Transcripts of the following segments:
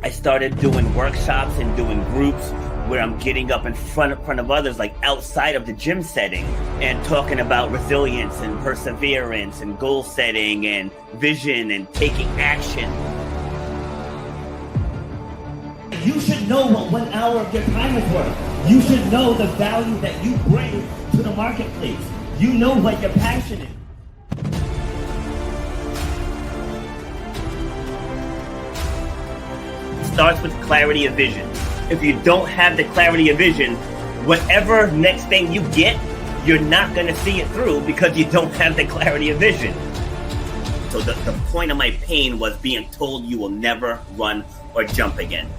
I started doing workshops and doing groups where I'm getting up in front of others, like outside of the gym setting, and talking about resilience and perseverance and goal setting and vision and taking action. You should know what 1 hour of your time is worth. You should know the value that you bring to the marketplace. You know what your passion is. Starts with clarity of vision. If you don't have the clarity of vision, whatever next thing you get, you're not going to see it through because you don't have the clarity of vision. So the point of my pain was being told you will never run or jump again.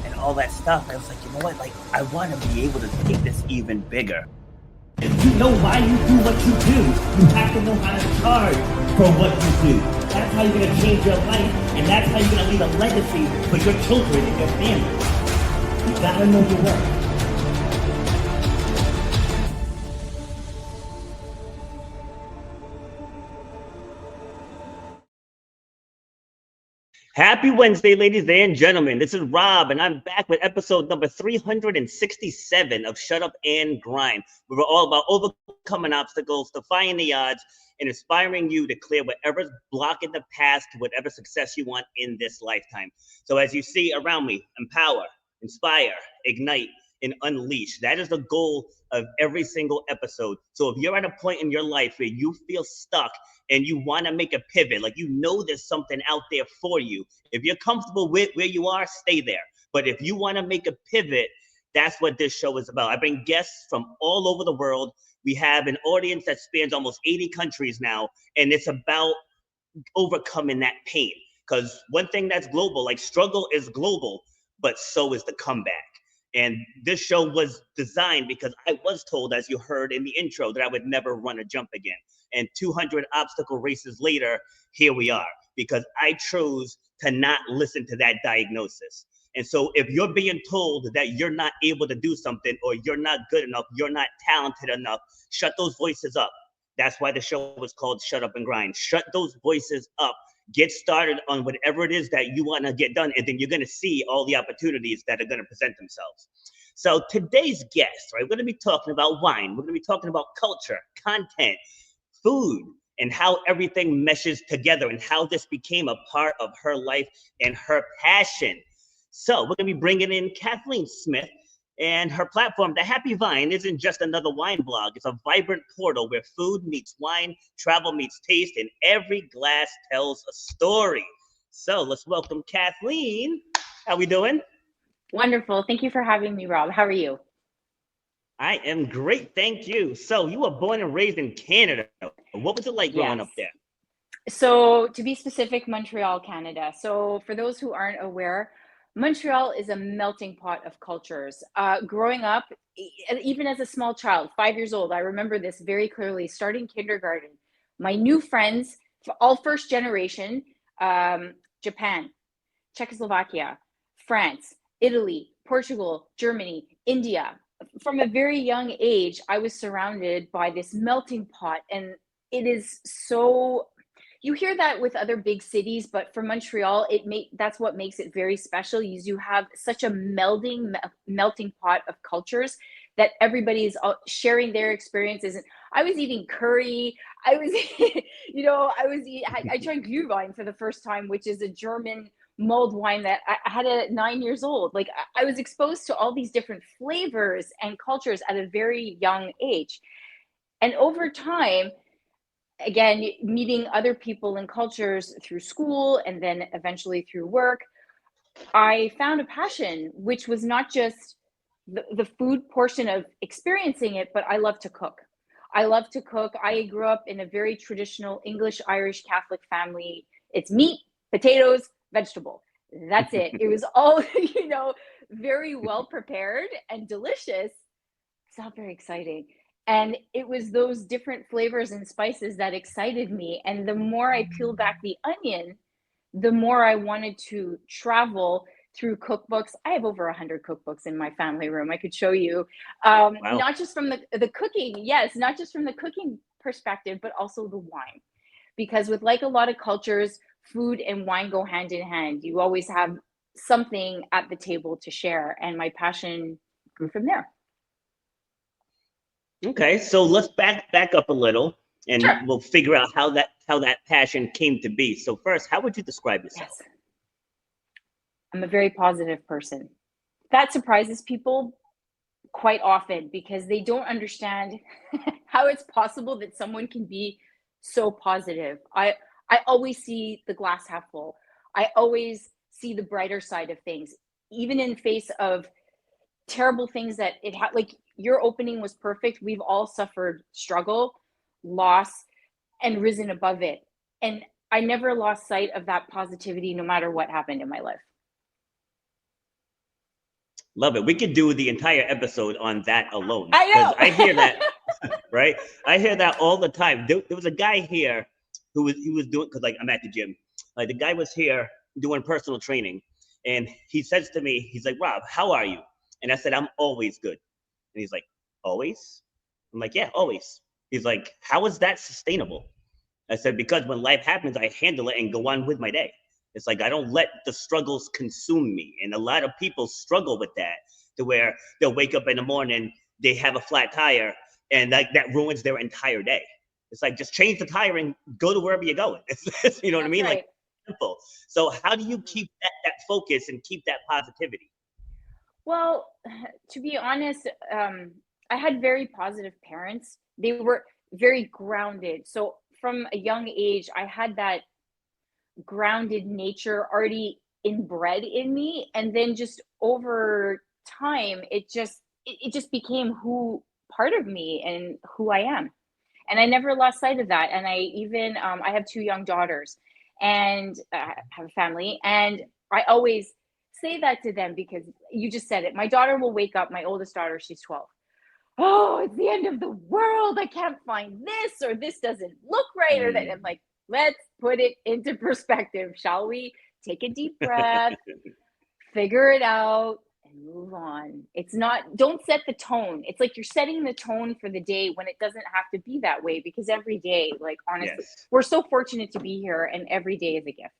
And all that stuff, I was like, you know what? Like, I want to be able to take this even bigger. If you know why you do what you do, you have to know how to charge for what you do. That's how you're going to change your life, and that's how you're going to leave a legacy for your children and your family. You got to know your worth. Happy Wednesday, ladies and gentlemen. This is Rob, and I'm back with episode number 367 of Shut Up and Grind. We're all about overcoming obstacles, defying the odds, and inspiring you to clear whatever's blocking the path to whatever success you want in this lifetime. So as you see around me, empower, inspire, ignite, and unleash. That is the goal of every single episode. So if you're at a point in your life where you feel stuck and you want to make a pivot, like you know there's something out there for you, if you're comfortable with where you are, stay there. But if you want to make a pivot, that's what this show is about. I bring guests from all over the world. We have an audience that spans almost 80 countries now, and it's about overcoming that pain. Because one thing that's global, like struggle is global, but so is the comeback. And this show was designed because I was told, as you heard in the intro, that I would never run or jump again. And 200 obstacle races later, here we are, because I chose to not listen to that diagnosis. And so if you're being told that you're not able to do something, or you're not good enough, you're not talented enough, shut those voices up. That's why the show was called Shut Up and Grind. Shut those voices up. Get started on whatever it is that you want to get done, and then you're going to see all the opportunities that are going to present themselves. So today's guest, right, we're going to be talking about wine. We're going to be talking about culture, content, food, and how everything meshes together and how this became a part of her life and her passion. So we're going to be bringing in Kathleen Smith, and her platform, The Happy Vine, isn't just another wine blog. It's a vibrant portal where food meets wine, travel meets taste, and every glass tells a story. So let's welcome Kathleen. How we doing? Wonderful. Thank you for having me, Rob. How are you? I am great. Thank you. So you were born and raised in Canada. What was it like growing up there? So to be specific, Montreal, Canada. So for those who aren't aware, Montreal is a melting pot of cultures. Growing up, even as a small child, 5 years old, I remember this very clearly, starting kindergarten. My new friends, all first generation, Japan, Czechoslovakia, France, Italy, Portugal, Germany, India. From a very young age, I was surrounded by this melting pot, and it is so... You hear that with other big cities, but for Montreal, that's what makes it very special. You have such a melting pot of cultures that everybody's sharing their experiences. And I was eating curry. I tried Glühwein for the first time, which is a German mulled wine that I had at 9 years old. Like, I was exposed to all these different flavors and cultures at a very young age. And over time, again, meeting other people and cultures through school and then eventually through work, I found a passion, which was not just the food portion of experiencing it, but I love to cook. I grew up in a very traditional English, Irish, Catholic family. It's meat, potatoes, vegetable. That's it. It was all, very well prepared and delicious. It's not very exciting. And it was those different flavors and spices that excited me. And the more I peeled back the onion, the more I wanted to travel through cookbooks. I have over 100 cookbooks in my family room. I could show you, Wow. Not just from the cooking. Yes, not just from the cooking perspective, but also the wine. Because with like a lot of cultures, food and wine go hand in hand. You always have something at the table to share, and my passion grew from there. Okay, so let's back up a little, and Sure. we'll figure out how that passion came to be. So first, how would you describe yourself? Yes. I'm a very positive person. That surprises people quite often because they don't understand how it's possible that someone can be so positive. I always see the glass half full. I always see the brighter side of things, even in face of terrible things that like your opening was perfect. We've all suffered struggle, loss, and risen above it. And I never lost sight of that positivity no matter what happened in my life. Love it. We could do the entire episode on that alone. I know. I hear that, right? I hear that all the time. There was a guy here who was doing, because like I'm at the gym. Like the guy was here doing personal training, and he says to me, he's like, Rob, how are you? And I said, I'm always good. And he's like, always? I'm like, yeah, always. He's like, how is that sustainable? I said, because when life happens, I handle it and go on with my day. It's like I don't let the struggles consume me. And a lot of people struggle with that, to where they'll wake up in the morning, they have a flat tire, and that ruins their entire day. It's like, just change the tire and go to wherever you're going. You know what I mean? Right. Like, simple. So how do you keep that focus and keep that positivity? Well, to be honest, I had very positive parents. They were very grounded. So from a young age, I had that grounded nature already inbred in me. And then just over time, it just became who part of me and who I am. And I never lost sight of that. And I even, I have two young daughters and have a family. And I always say that to them because you just said it. My daughter will wake up, my oldest daughter, she's 12. Oh, it's the end of the world. I can't find this, or this doesn't look right. Or that. I'm like, let's put it into perspective, shall we? Take a deep breath, figure it out, and move on. It's not, don't set the tone. It's like you're setting the tone for the day when it doesn't have to be that way, because every day, like honestly, Yes. we're so fortunate to be here, and every day is a gift.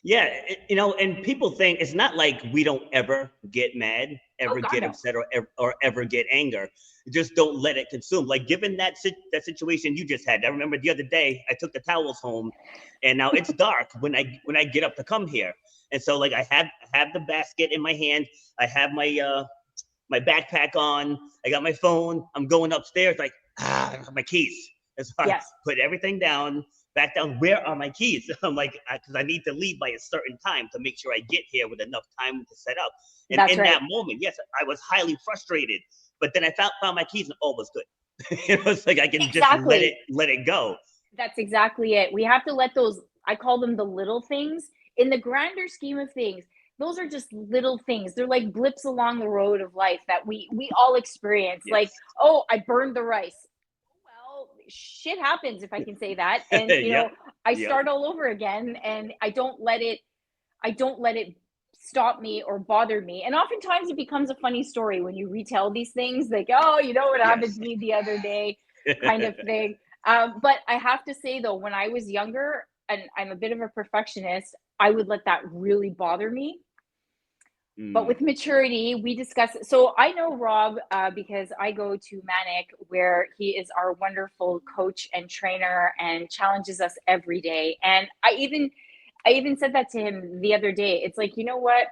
Yeah, and people think it's not like we don't ever get mad, ever God, get no. upset, or ever get anger. Just don't let it consume. Like, given that situation you just had, I remember the other day I took the towels home, and now it's dark when I get up to come here, and so like I have the basket in my hand, I have my backpack on, I got my phone, I'm going upstairs, like I don't have my keys. And so I Yes. put everything down, back down. Where are my keys? I'm like, because I need to leave by a certain time to make sure I get here with enough time to set up. And That's in right. that moment, yes, I was highly frustrated, but then I found my keys and all was good. It's like I can just let it go. That's exactly it. We have to let those, I call them the little things. In the grander scheme of things, those are just little things. They're like blips along the road of life that we all experience. Yes. Like, oh, I burned the rice. Well, shit happens, if I can say that. And Yep. I start all over again, and I don't let it stop me or bother me. And oftentimes it becomes a funny story when you retell these things, like, oh, you know what happened to me the other day, kind of thing. But I have to say though, when I was younger, and I'm a bit of a perfectionist, I would let that really bother me. But with maturity, we discuss it. So I know Rob because I go to Manic, where he is our wonderful coach and trainer and challenges us every day. And I even said that to him the other day. It's like, you know what?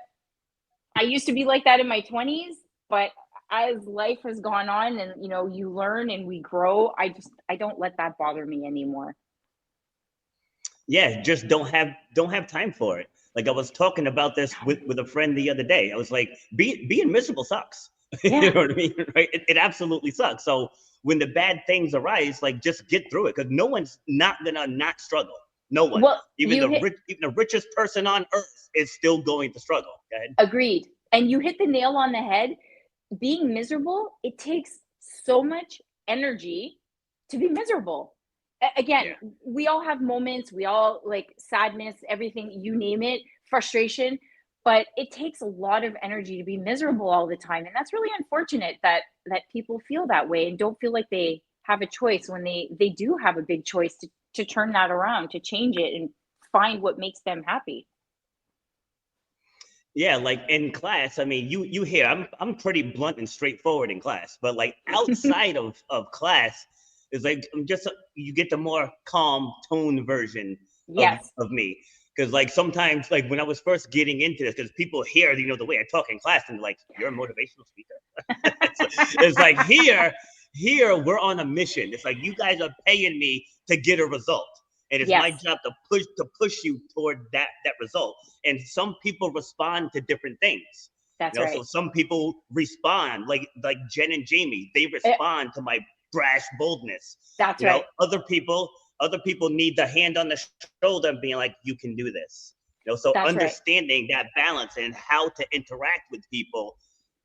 I used to be like that in my 20s, but as life has gone on and you learn and we grow, I don't let that bother me anymore. Yeah, just don't have time for it. Like I was talking about this with a friend the other day. I was like, being miserable sucks. Yeah. You know what I mean? Right? It absolutely sucks. So when the bad things arise, like just get through it, because no one's not gonna not struggle. No one. Well, Even the richest person on earth is still going to struggle. Go ahead. Agreed. And you hit the nail on the head. Being miserable, it takes so much energy to be miserable. Again, we all have moments, we all like sadness, everything, you name it, frustration, but it takes a lot of energy to be miserable all the time. And that's really unfortunate that people feel that way and don't feel like they have a choice when they do have a big choice to turn that around, to change it and find what makes them happy. Yeah, like in class, I mean, you hear I'm pretty blunt and straightforward in class, but like outside of class, is like I'm just you get the more calm tone version Yes. of me. Because like sometimes, like when I was first getting into this, because people hear the way I talk in class and like you're a motivational speaker. It's like here we're on a mission. It's like you guys are paying me to get a result, and it's my Yes. job to push you toward that result. And some people respond to different things. That's right. So some people respond like Jen and Jamie. They respond to my brash boldness. That's right. Other people need the hand on the shoulder and being like, you can do this. So That's understanding that balance and how to interact with people,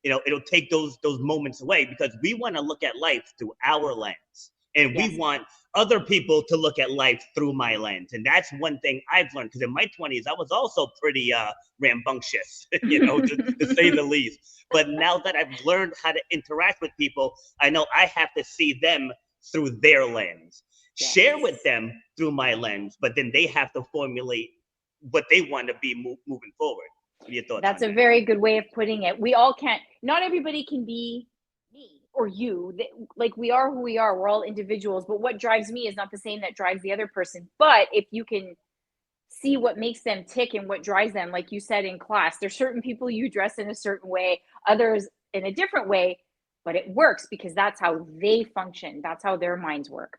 it'll take those moments away, because we want to look at life through our lens, and Yes. we want other people to look at life through my lens. And that's one thing I've learned, because in my 20s, I was also pretty rambunctious, to say the least. But now that I've learned how to interact with people, I know I have to see them through their lens, Yes. share with them through my lens, but then they have to formulate what they want to be moving forward. What are your thoughts? That's a very good way of putting it. We all can't, not everybody can be me or you. Like, we are who we are. We're all individuals, but what drives me is not the same that drives the other person. But if you can see what makes them tick and what drives them, like you said in class, there's certain people you dress in a certain way, others in a different way, but it works because that's how they function. That's how their minds work.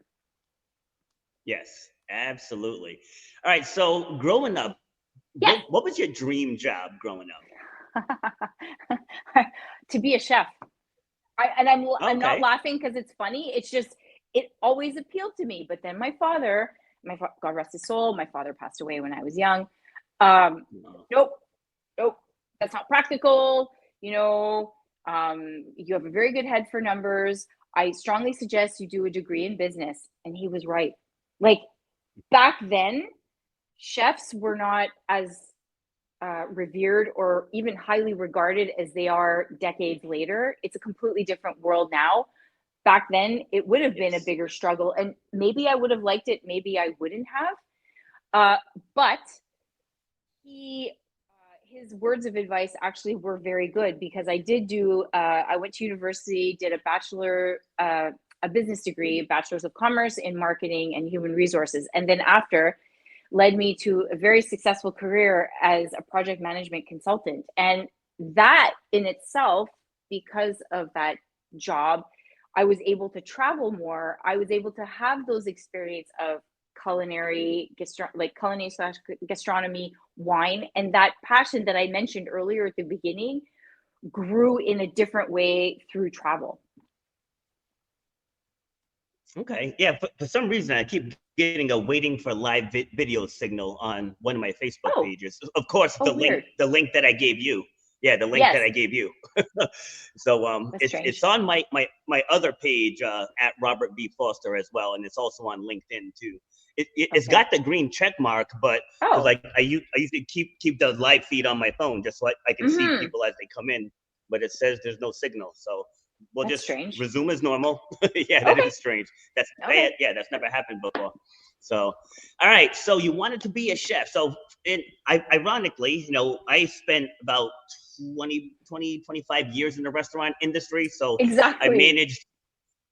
Yes, absolutely. All right. So growing up, Yeah. what was your dream job growing up? To be a chef. I'm Okay. not laughing because it's funny. It's just, it always appealed to me. But then my father, God rest his soul, my father passed away when I was young. Nope, that's not practical. You have a very good head for numbers. I strongly suggest you do a degree in business. And he was right. Like, back then, chefs were not as revered or even highly regarded as they are decades later. It's a completely different world now. Back then, it would have been a bigger struggle, and maybe I would have liked it, maybe I wouldn't have. But his words of advice actually were very good, because I went to university, did a business degree, bachelor's of commerce in marketing and human resources, and then after led me to a very successful career as a project management consultant. And that in itself, because of that job, I was able to travel more. I was able to have those experience of culinary / gastronomy, wine, and that passion that I mentioned earlier at the beginning grew in a different way through travel. Okay. Yeah. For some reason, I keep getting a waiting for live video signal on one of my Facebook pages. Of course, the link that I gave you. Yeah, the link that I gave you. So it's on my other page at Robert B. Foster as well, and it's also on LinkedIn too. It's got the green check mark, but like I usually keep the live feed on my phone just so I can see people as they come in, but it says there's no signal. So we'll just resume as normal. Yeah, that is strange. That's never happened before. So, all right. So you wanted to be a chef. So, ironically, I spent about 25 years in the restaurant industry. So I managed.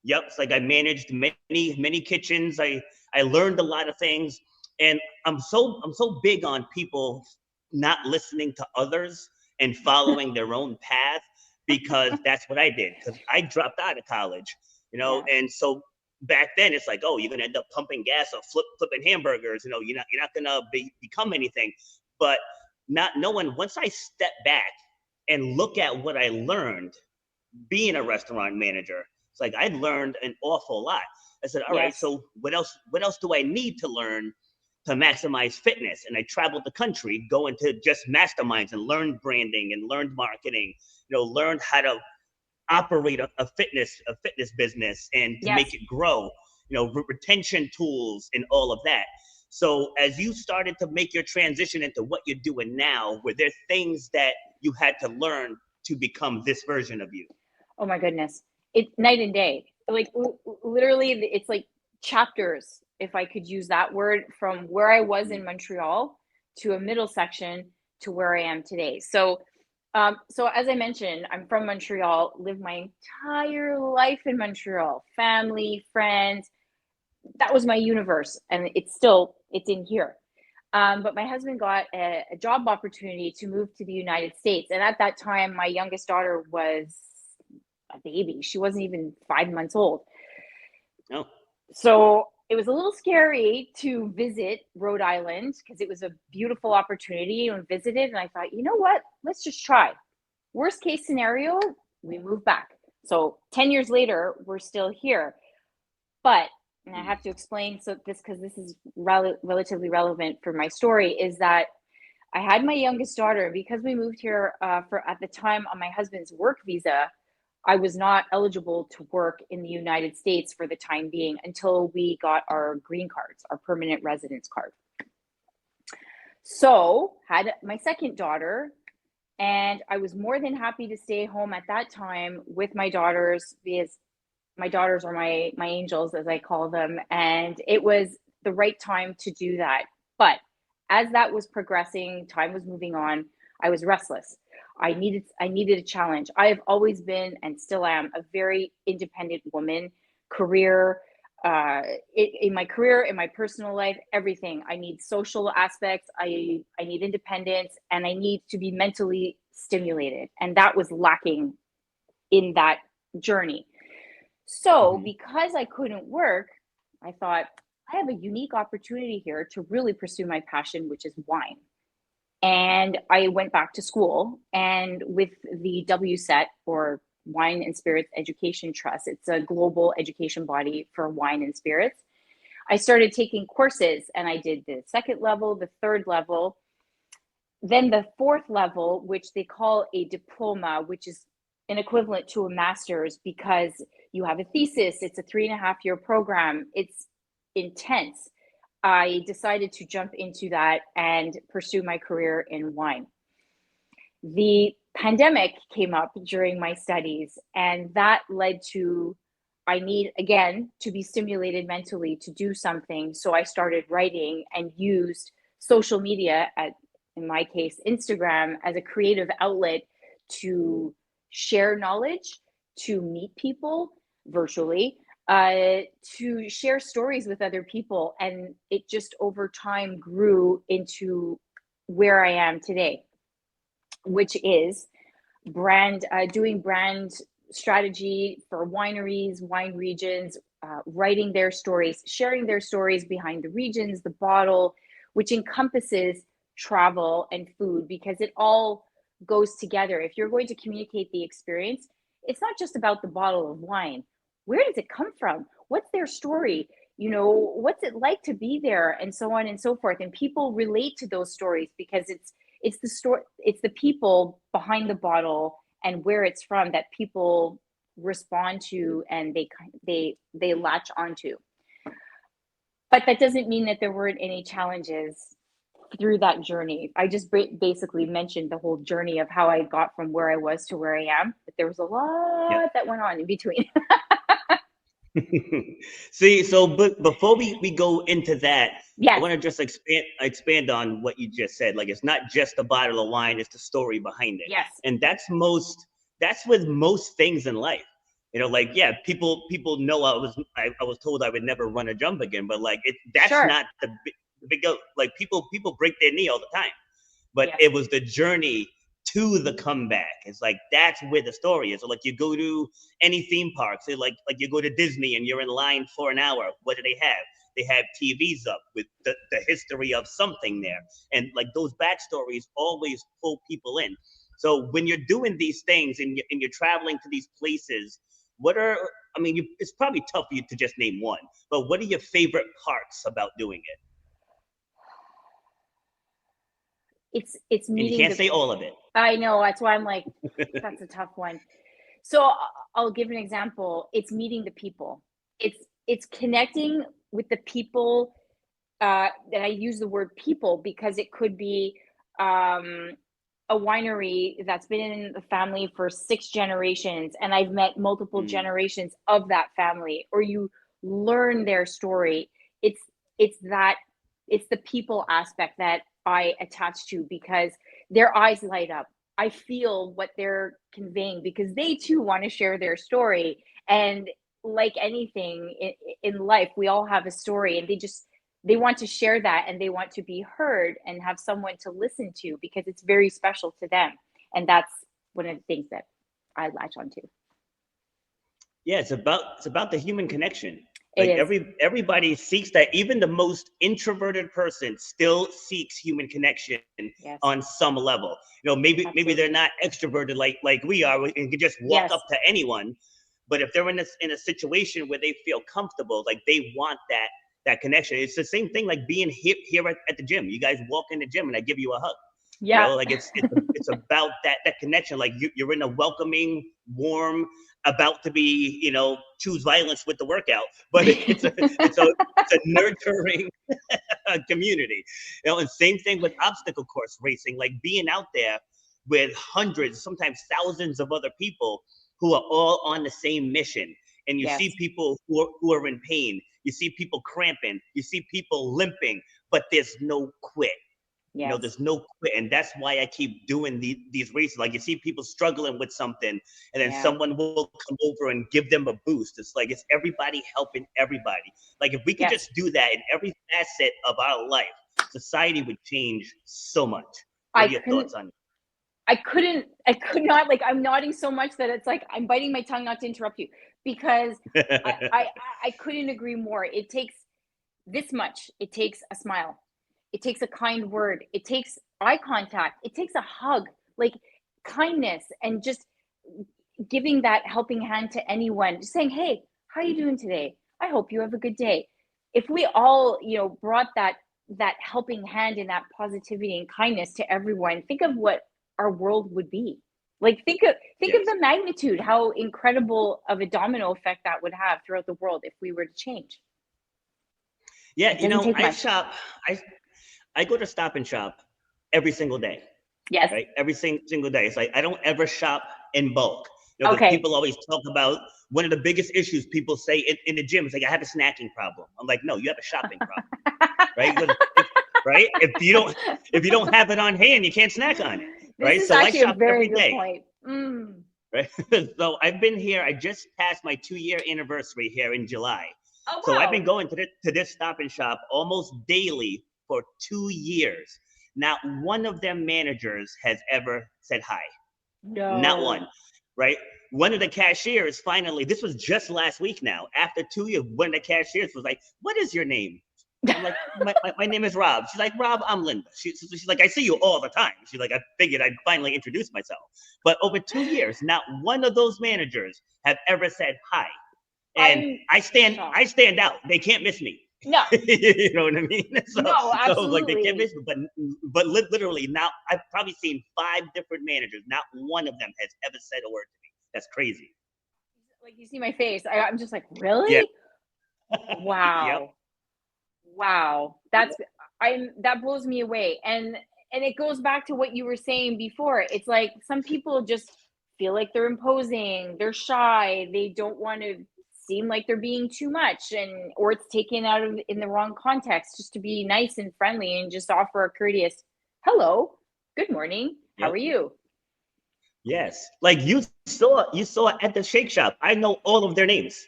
Yep. It's like I managed many kitchens. I learned a lot of things, and I'm so big on people not listening to others and following their own path, because that's what I did. Because I dropped out of college, and so back then it's like, oh, you're gonna end up pumping gas or flipping hamburgers. You're not gonna become anything. But not knowing, once I step back and look at what I learned being a restaurant manager, it's like I learned an awful lot. I said, all right, so what else do I need to learn to maximize fitness? And I traveled the country going to just masterminds and learned branding and learned marketing, learned how to operate a fitness business and to make it grow, retention tools and all of that. So as you started to make your transition into what you're doing now, were there things that you had to learn to become this version of you? Oh my goodness. It's night and day. Like literally, it's like chapters if I could use that word, from where I was in Montreal to a middle section to where I am today. So so as I mentioned, I'm from Montreal, lived my entire life in Montreal, family, friends. That was my universe, and it's in here. But my husband got a job opportunity to move to the United States. And at that time, my youngest daughter was a baby. She wasn't even 5 months old. Oh. So it was a little scary to visit Rhode Island because it was a beautiful opportunity and visited. And I thought, you know what? Let's just try. Worst case scenario, we move back. So 10 years later, we're still here. But, and I have to explain because this is relatively relevant for my story, is that I had my youngest daughter. Because we moved here for at the time on my husband's work visa, I was not eligible to work in the United States for the time being until we got our green cards, our permanent residence card. So had my second daughter, and I was more than happy to stay home at that time with my daughters, because my daughters are my angels, as I call them, and it was the right time to do that. But as that was progressing, time was moving on, I was restless. I needed a challenge. I have always been, and still am, a very independent woman. In my career, in my personal life, everything. I need social aspects. I need independence, and I need to be mentally stimulated. And that was lacking in that journey. So because I couldn't work, I thought, I have a unique opportunity here to really pursue my passion, which is wine. And I went back to school, and with the WSET, or Wine and Spirits Education Trust, it's a global education body for wine and spirits. I started taking courses, and I did the second level, the third level, then the fourth level, which they call a diploma, which is an equivalent to a master's, because you have a thesis. It's a 3.5-year program. It's intense. I decided to jump into that and pursue my career in wine. The pandemic came up during my studies, and that led to, I need, again, to be stimulated mentally to do something. So I started writing and used social media, in my case, Instagram, as a creative outlet to share knowledge, to meet people virtually, to share stories with other people. And it just over time grew into where I am today, which is doing brand strategy for wineries, wine regions, writing their stories, sharing their stories behind the regions, the bottle, which encompasses travel and food, because it all goes together. If you're going to communicate the experience, it's not just about the bottle of wine. Where does it come from? What's their story? You know, what's it like to be there, and so on and so forth. And people relate to those stories because it's the story, it's the people behind the bottle and where it's from that people respond to, and they latch onto. But that doesn't mean that there weren't any challenges through that journey. I just basically mentioned the whole journey of how I got from where I was to where I am, but there was a lot that went on in between. See, so but before we go into that, yes. I want to just expand on what you just said. Like, it's not just a bottle of wine; it's the story behind it. Yes. And that's with most things in life. You know, like, yeah, people know I was told I would never run or jump again, but like that's not the big like people break their knee all the time, but it was the journey to the comeback. It's like that's where the story is. So like, you go to any theme park, say like you go to Disney and you're in line for an hour. What do they have? They have TVs up with the history of something there, and like those backstories always pull people in. So when you're doing these things and you're traveling to these places, it's probably tough for you to just name one, but what are your favorite parts about doing it? It's meeting. And you can't say all of it. I know, that's why I'm like, that's a tough one. So I'll give an example. It's meeting the people. It's connecting with the people. And I use the word people because it could be a winery that's been in the family for 6 generations, and I've met multiple generations of that family, or you learn their story. It's it's the people aspect that I attach to, because their eyes light up. I feel what they're conveying because they too want to share their story. And like anything in life, we all have a story, and they want to share that, and they want to be heard and have someone to listen to because it's very special to them. And that's one of the things that I latch onto. Yeah, it's about the human connection. It Like is. everybody seeks that. Even the most introverted person still seeks human connection Yes. on some level. You know, maybe they're Absolutely. not extroverted like we are and can just walk Yes. up to anyone. But if they're in a situation where they feel comfortable, like they want that connection. It's the same thing like being here at the gym. You guys walk in the gym and I give you a hug. You Yeah. know, like it's about that connection. Like you're in a welcoming, warm, about to be, you know, choose violence with the workout, but it's a nurturing community. You know, and same thing with obstacle course racing, like being out there with hundreds, sometimes thousands of other people who are all on the same mission. And you see Yes. people who are in pain. You see people cramping. You see people limping, but there's no quit. You know, Yes. there's no quit, and that's why I keep doing these races. Like you see people struggling with something, and then Yeah. someone will come over and give them a boost. It's like it's everybody helping everybody. Like if we could Yes. just do that in every facet of our life, society would change so much. What I are your couldn't thoughts on I could not, like, I'm nodding so much that it's like I'm biting my tongue not to interrupt you, because I it? I I couldn't agree more. It takes this much. It takes a smile. It takes a kind word. It takes eye contact. It takes a hug, like kindness, and just giving that helping hand to anyone. Just saying, "Hey, how are you doing today? I hope you have a good day." If we all, brought that helping hand and that positivity and kindness to everyone, think of what our world would be. Like think of Yes. the magnitude, how incredible of a domino effect that would have throughout the world if we were to change. Yeah, It you doesn't know, take I much. shop. I go to Stop and Shop every single day. Yes. Right? Every single day. It's like I don't ever shop in bulk. You know, because Okay. people always talk about one of the biggest issues people say in the gym is like, I have a snacking problem. I'm like, no, you have a shopping problem, right? Right? If you don't have it on hand, you can't snack on it, This right? is So I actually a shop very every good day, point. right? So I've been here. I just passed my 2-year anniversary here in July. Oh, So I've been wow. going to this Stop and Shop almost daily for 2 years. Not one of them managers has ever said hi. Not one, No. right? One of the cashiers finally, this was just last week now, after 2 years, one of the cashiers was like, what is your name? I'm like, my name is Rob. She's like, Rob, I'm Linda. She's like, I see you all the time. She's like, I figured I'd finally introduce myself. But over 2 years, not one of those managers have ever said hi. And I'm I shocked. stand out. They can't miss me. No, You know what I mean? no, So like they can't absolutely. miss me. But literally now I've probably seen 5 different managers. Not one of them has ever said a word to me. That's crazy. Like, you see my face. I'm just like, Yeah. really? Yep. Wow. Wow. That blows me away. And it goes back to what you were saying before. It's like some people just feel like they're imposing, they're shy, they don't want to seem like they're being too much, and or it's taken out of in the wrong context, just to be nice and friendly and just offer a courteous hello, good morning, how are Yep. you? Yes. Like you saw at the Shake Shop. I know all of their names.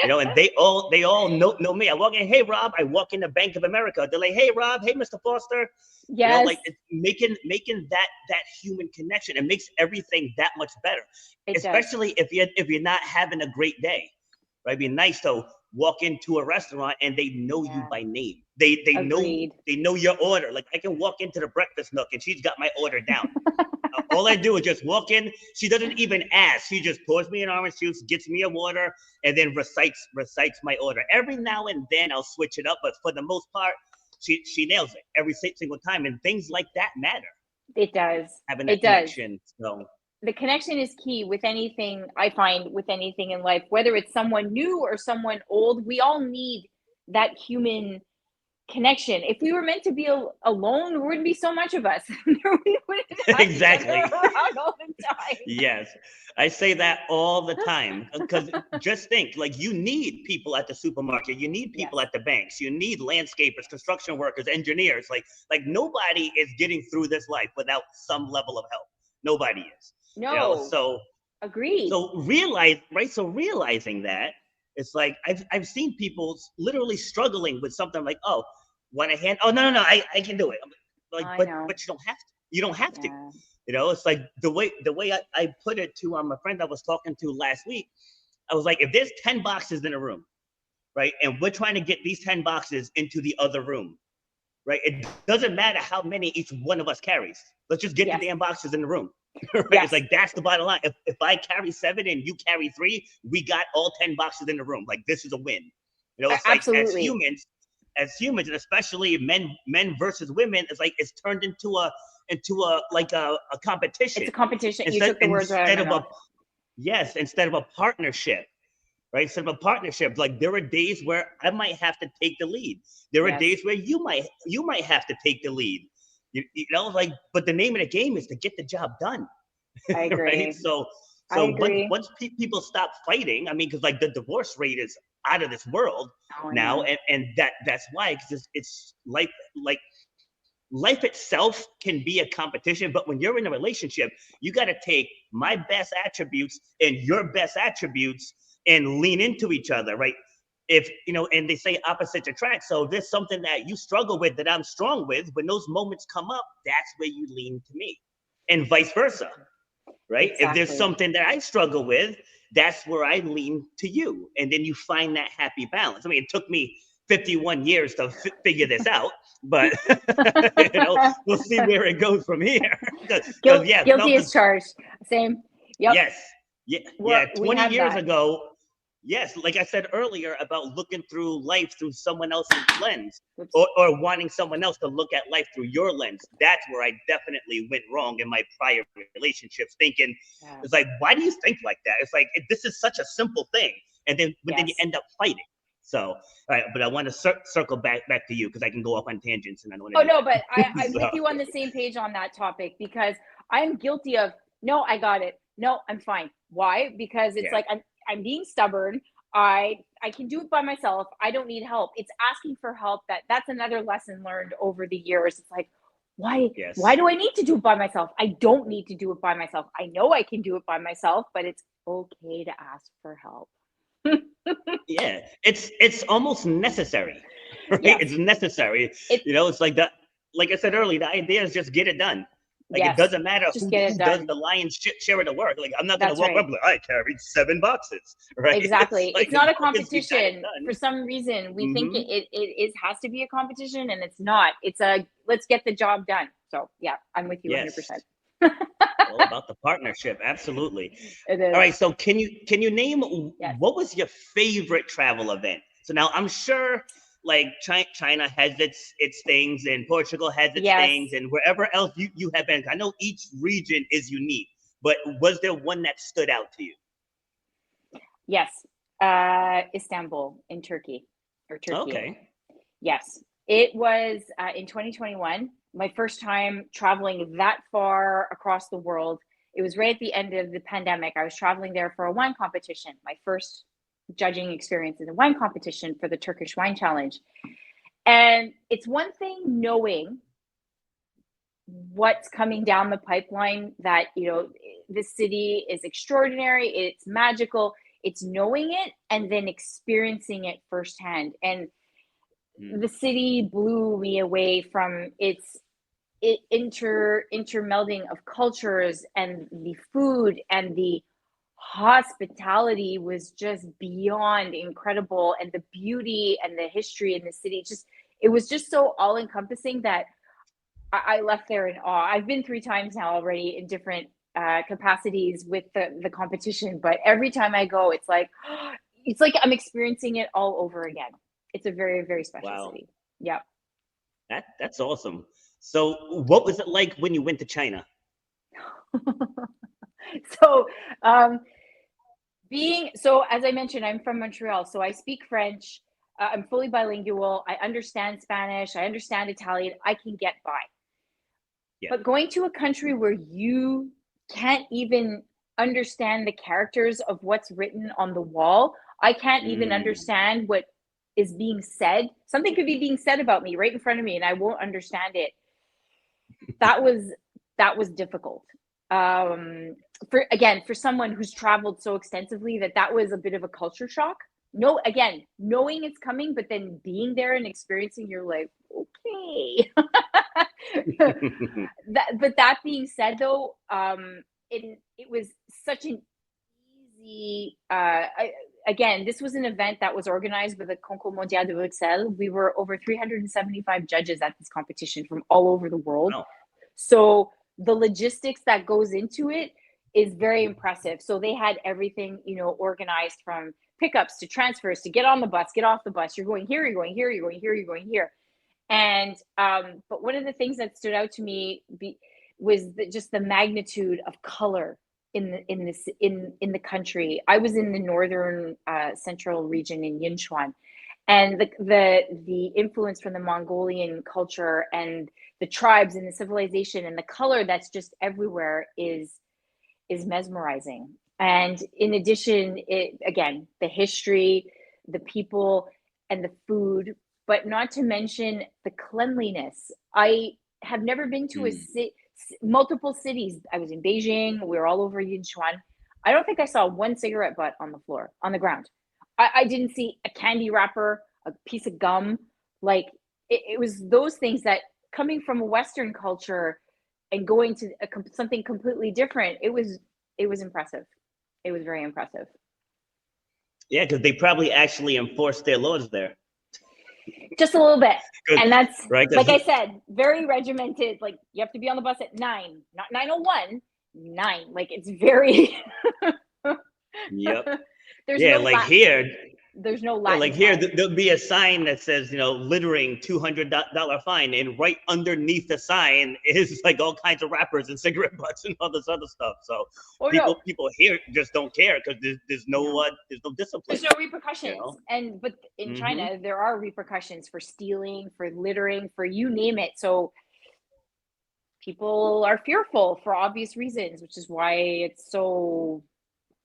You know, and they all know me. I walk in, hey Rob. I walk into Bank of America. They're like, hey Rob, hey Mr. Foster. You know, Yes, like it's making that human connection. It makes everything that much better. it does. Especially if you're not having a great day. Right? It'd be nice to walk into a restaurant and they know you Yeah, by name. agreed. They know your order. Like I can walk into the breakfast nook and she's got my order down. All I do is just walk in. She doesn't even ask. She just pours me an orange juice, gets me a water, and then recites my order. Every now and then I'll switch it up, but for the most part, she nails it every single time. And things like that matter. It does. Having that It does. connection. So The connection is key with anything. I find with anything in life, whether it's someone new or someone old, we all need that human connection. If we were meant to be alone, there wouldn't be so much of us. We wouldn't have Exactly. each other around all the time. Yes, I say that all the time because just think, like, you need people at the supermarket, you need people Yes. at the banks, you need landscapers, construction workers, engineers. Like nobody is getting through this life without some level of help. Nobody is. No. So Agreed. realizing that, it's like I've seen people literally struggling with something like, oh, want a hand? Oh, no, I can do it. I'm like, I but know. you don't have to. You don't have to. Yeah. It's like the way I put it to a friend I was talking to last week. I was like, if there's 10 boxes in a room, right, and we're trying to get these 10 boxes into the other room, right, it doesn't matter how many each one of us carries. Let's just get Yes. the damn boxes in the room. Right? Yes. It's like, that's the bottom line. If I carry 7 and you carry 3, we got all 10 boxes in the room. Like, this is a win. It's like, Absolutely. as humans, and especially men versus women, it's like it's turned into a competition. It's a competition. You took the words right out of my mouth. Instead of a partnership, right? Instead of a partnership, like, there are days where I might have to take the lead. There are days where you might have to take the lead. Like, but the name of the game is to get the job done. I agree. Right? So agree. once people stop fighting, I mean, because like the divorce rate is out of this world now, and that's why, because it's life itself can be a competition, but when you're in a relationship, you got to take my best attributes and your best attributes and lean into each other, right? If and they say opposites attract. So if there's something that you struggle with that I'm strong with, when those moments come up, that's where you lean to me, and vice versa, right? Exactly. If there's something that I struggle with, that's where I lean to you, and then you find that happy balance. I mean, it took me 51 years to figure this out, but we'll see where it goes from here. Guilty as charged. Same. Yep. Yes. 20 years ago. Yes, like I said earlier about looking through life through someone else's lens, or wanting someone else to look at life through your lens. That's where I definitely went wrong in my prior relationships, thinking, it's like, why do you think like that? It's like, this is such a simple thing. And then, then you end up fighting. So, all right, but I want to circle back to you, because I can go off on tangents, and I don't want to. Oh, no, but I'm with you on the same page on that topic, because I'm guilty of, no, I got it. No, I'm fine. Why? Because it's like, I'm being stubborn. I can do it by myself. I don't need help. It's asking for help. That's another lesson learned over the years. It's like, why do I need to do it by myself? I don't need to do it by myself. I know I can do it by myself, but it's okay to ask for help. Yeah, it's almost necessary. Right? Yes. It's necessary. It's like that. Like I said earlier, the idea is just get it done. Like, it doesn't matter who does the lion's share of the work. Like, I'm not going to walk up like, I carried 7 boxes, right? Exactly. Like, it's not a competition. For some reason, we think it has to be a competition, and it's not. It's a, let's get the job done. So, yeah, I'm with you 100%. All about the partnership. Absolutely. It is. All right. So can you name, what was your favorite travel event? So now I'm sure, like, China has its things, and Portugal has its things, and wherever else you have been. I know each region is unique, but was there one that stood out to you? Yes. Istanbul in Turkey. Okay. Yes. It was in 2021, my first time traveling that far across the world. It was right at the end of the pandemic. I was traveling there for a wine competition, my first judging experience in a wine competition for the Turkish Wine Challenge. And it's one thing knowing what's coming down the pipeline, that, this city is extraordinary, it's magical. It's knowing it and then experiencing it firsthand. And the city blew me away from its intermelding of cultures, and the food and the hospitality was just beyond incredible, and the beauty and the history in the city, it was just so all encompassing that I left there in awe. I've been 3 times now already in different capacities with the competition, but every time I go, it's like I'm experiencing it all over again. It's a very, very special city. Yeah. That's awesome. So what was it like when you went to China? So as I mentioned, I'm from Montreal, so I speak French. I'm fully bilingual. I understand Spanish. I understand Italian. I can get by. Yeah. But going to a country where you can't even understand the characters of what's written on the wall, I can't even understand what is being said. Something could be being said about me right in front of me and I won't understand it. That was difficult. For someone who's traveled so extensively, that was a bit of a culture shock. No, again, knowing it's coming, but then being there and experiencing, you're like, okay. But that being said, though, it was such an easy. Again, this was an event that was organized by the Concours Mondial de Bruxelles. We were over 375 judges at this competition from all over the world. Wow. So the logistics that goes into it is very impressive. So they had everything, organized from pickups to transfers to get on the bus, get off the bus. You're going here, you're going here, you're going here, you're going here. And but one of the things that stood out to me was just the magnitude of color in the country. I was in the northern central region in Yinchuan, and the influence from the Mongolian culture and the tribes and the civilization and the color that's just everywhere is mesmerizing. And in addition, the history, the people, and the food, but not to mention the cleanliness. I have never been to multiple cities. I was in Beijing. We were all over Yinchuan. I don't think I saw one cigarette butt on the floor, on the ground. I didn't see a candy wrapper, a piece of gum. Like it was those things that, coming from a Western culture and going to something completely different, it was impressive. It was very impressive. Yeah, because they probably actually enforced their laws there. Just a little bit. And that's, right, like I said, very regimented. Like, you have to be on the bus at 9, not 9:01, 9. Like, it's very... Yep. There's here... There's no Latin. Like here, there'll be a sign that says, littering, $200 fine, and right underneath the sign is like all kinds of wrappers and cigarette butts and all this other stuff. So people here just don't care because there's no discipline. There's no repercussions. But in China, there are repercussions for stealing, for littering, for you name it. So people are fearful for obvious reasons, which is why it's so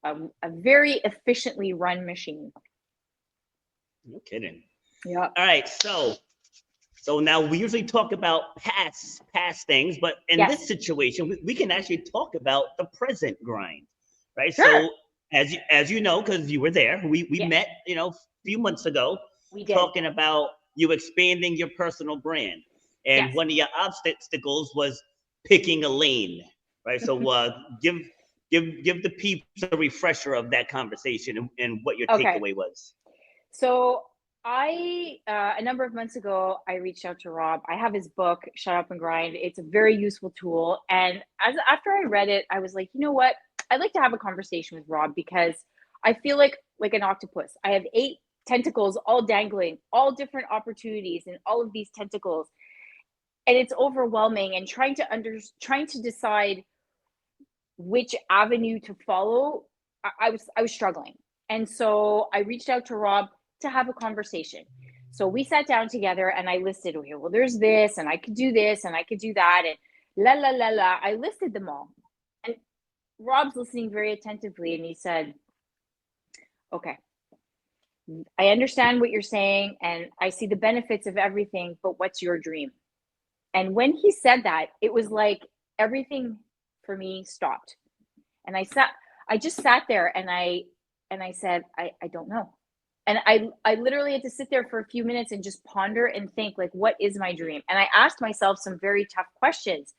a very efficiently run machine. No kidding. Yeah. All right. So now we usually talk about past things, but in this situation, we can actually talk about the present grind, right? Sure. So as you know, because you were there, we met, a few months ago, talking about you expanding your personal brand, and one of your obstacles was picking a lane, right? So give the peeps a refresher of that conversation and what your takeaway was. So a number of months ago, I reached out to Rob. I have his book, Shut Up and Grind. It's a very useful tool. And after I read it, I was like, you know what? I'd like to have a conversation with Rob because I feel like an octopus. I have 8 tentacles all dangling, all different opportunities and all of these tentacles. And it's overwhelming, and trying to decide which avenue to follow. I was struggling. And so I reached out to Rob to have a conversation. So we sat down together and I listed, okay, well, there's this, and I could do this, and I could do that, and la. I listed them all. And Rob's listening very attentively, and he said, okay, I understand what you're saying, and I see the benefits of everything, but what's your dream? And when he said that, it was like everything for me stopped. And I just sat there and I said, I don't know. And I literally had to sit there for a few minutes and just ponder and think, like, what is my dream? And I asked myself some very tough questions.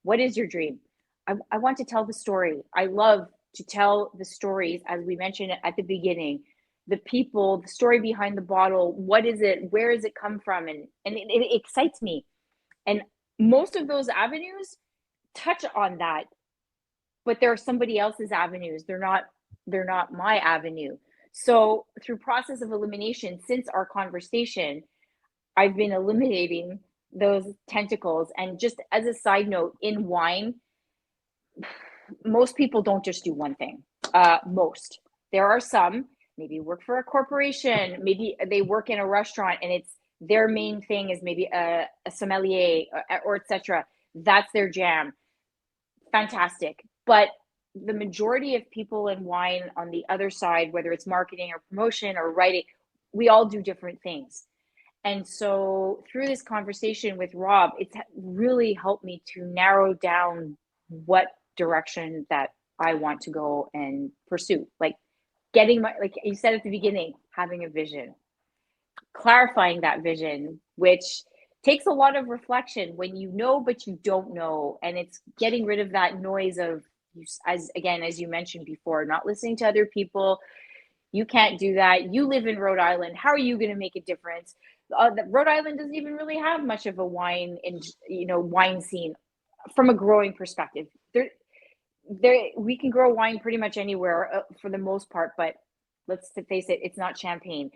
What is your dream? I want to tell the story. I love to tell the stories, as we mentioned at the beginning, the people, the story behind the bottle. What is it? Where does it come from? And it excites me. And most of those avenues touch on that, but they're somebody else's avenues. They're not my avenue. So through process of elimination, since our conversation, I've been eliminating those tentacles. And just as a side note, in wine, most people don't just do one thing. There are some, maybe work for a corporation, maybe they work in a restaurant and it's their main thing is maybe a sommelier or etc. That's their jam. Fantastic. But the majority of people in wine on the other side, whether it's marketing or promotion or writing, we all do different things. And so through this conversation with Rob, it's really helped me to narrow down what direction that I want to go and pursue. Like getting my, like you said at the beginning, having a vision, clarifying that vision, which takes a lot of reflection when you know, but you don't know. And it's getting rid of that noise of, as you mentioned before, not listening to other people. You can't do that. You live in Rhode Island. How are you going to make a difference? Rhode Island doesn't even really have much of a wine scene from a growing perspective. We can grow wine pretty much anywhere for the most part, but let's face it, it's not Champagne.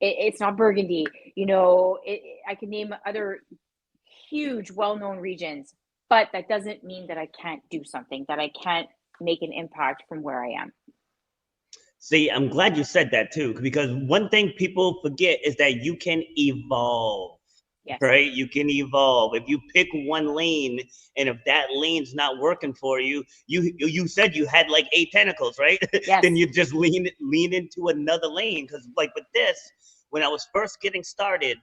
It's not Burgundy. I can name other huge, well-known regions, but that doesn't mean that I can't do something, that I can't make an impact from where I am. See, I'm glad you said that too, because one thing people forget is that you can evolve. Yes. Right? You can evolve. If you pick one lane, and if that lane's not working for you, you said you had like 8 tentacles, right? Yes. Then you just lean into another lane. Because like with this, when I was first getting started,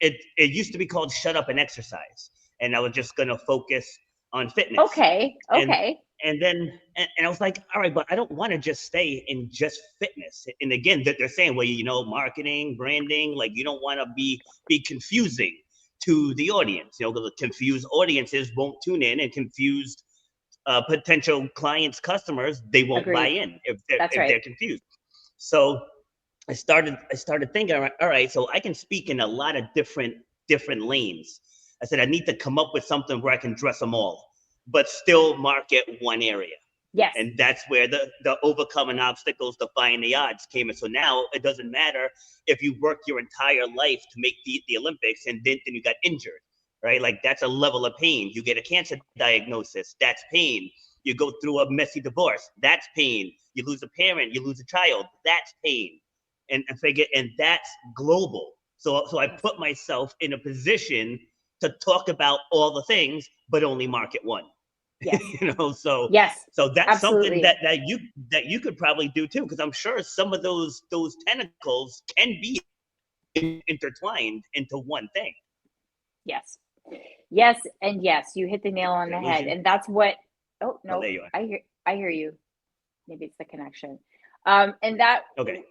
it used to be called Shut Up and Exercise. And I was just gonna focus on fitness. Okay. And then I was like, all right, but I don't want to just stay in just fitness. And again, they're saying, well, marketing, branding, like you don't want to be confusing to the audience. The confused audiences won't tune in, and confused potential clients, customers, they won't buy in if they're confused. So I started thinking, all right, so I can speak in a lot of different lanes. I said, I need to come up with something where I can dress them all, but still market one area. Yes. And that's where the overcoming obstacles, defying the odds came in. So now it doesn't matter if you work your entire life to make the Olympics and then you got injured, right? Like that's a level of pain. You get a cancer diagnosis, that's pain. You go through a messy divorce, that's pain. You lose a parent, you lose a child, that's pain. And that's global. So I put myself in a position to talk about all the things, but only market one. Yes. So yes, so that's absolutely. something that you could probably do too, because I'm sure some of those tentacles can be intertwined into one thing. Yes, and yes, you hit the nail on the head, and that's what. Oh no, there you are. I hear you. Maybe it's the connection. And that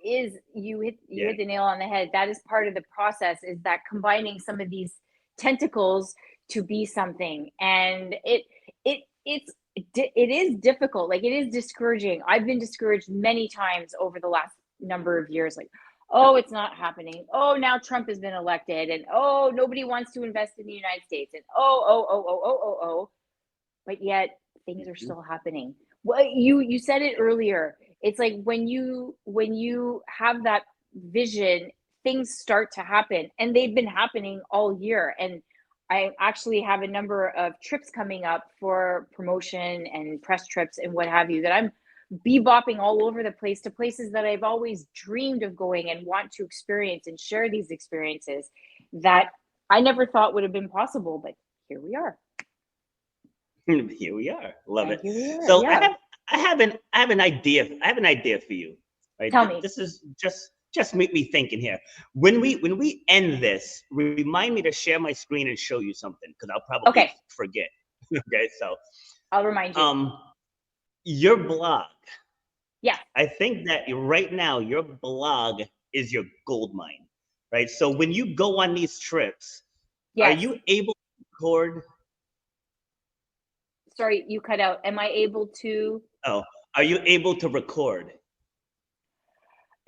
is you hit the nail on the head. That is part of the process, is that combining some of these tentacles to be something, and it is difficult. Like, it is discouraging. I've been discouraged many times over the last number of years. Like, oh, it's not happening. Oh, now Trump has been elected, and oh, nobody wants to invest in the United States, and oh. But yet things are still happening. Well, you said it earlier. It's like when you have that vision, things start to happen, and they've been happening all year. And I actually have a number of trips coming up for promotion and press trips and what have you, that I'm bebopping all over the place to places that I've always dreamed of going and want to experience and share these experiences that I never thought would have been possible. But here we are. Here we are. Love it. So yeah. I have an idea. I have an idea for you. Right? Tell me. This is just make me thinking here. When we end this, remind me to share my screen and show you something, because I'll probably forget. Okay, so I'll remind you. Your blog. Yeah. I think that right now your blog is your gold mine, right? So when you go on these trips, are you able to record? Sorry, you cut out. Am I able to? Oh, are you able to record?